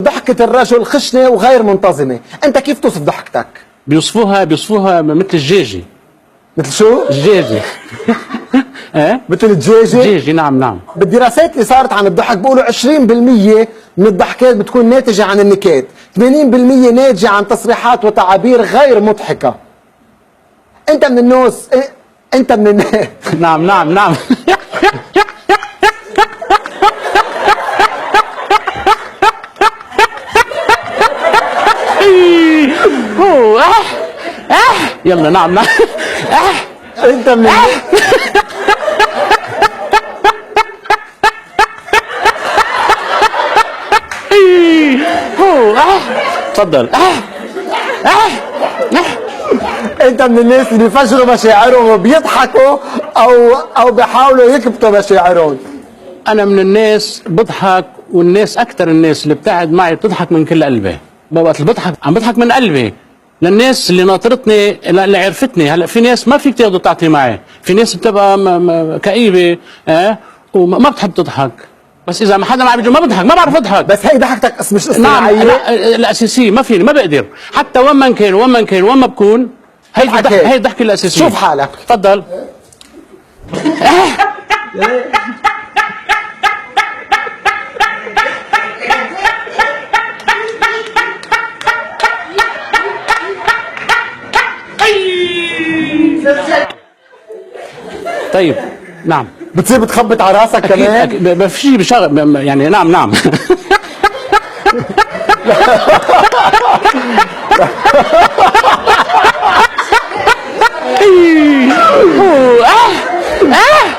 ضحكة الرجل خشنة وغير منتظمة، أنت كيف توصف ضحكتك؟ بيوصفوها مثل الجيجي. مثل شو؟ الجيجي. ايه؟ مثل الدجاجة؟ الجيجي، نعم. بالدراسات اللي صارت عن الضحك بيقولوا 20% من الضحكات بتكون ناتجة عن النكات، 80% ناتجة عن تصريحات وتعابير غير مضحكة. أنت من الناس أنت من الناس نعم. يلا نعم. أنت من الناس. تفضل. انت من الناس اللي بيفجروا مشاعرهم وبيضحكوا او بيحاولوا يكبتوا مشاعرهم. انا من الناس بضحك، والناس اكثر الناس اللي بتقعد معي بتضحك من كل قلبي. وقت اللي بضحك عم بضحك من قلبي للناس اللي ناطرتني، اللي عرفتني. هلا في ناس ما فيك تاخذ تعطي معي، في ناس بتبقى كئيبه وما بتحب تضحك. بس اذا ما حدا معي بيجي ما بضحك، ما بعرف اضحك. بس هي ضحكتك مش نعم. اصطناعيه. لا، الاساسيه ما فيني، ما بقدر حتى وين ما كان وين ما بكون. هي الضحكه الاساسيه. شوف حالك. تفضل. طيب نعم. بتصير بتخبط على راسك كمان؟ ما في شيء بشغل يعني. نعم.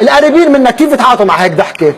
القريبين منك كيف بتعاطوا مع هيك ضحكه؟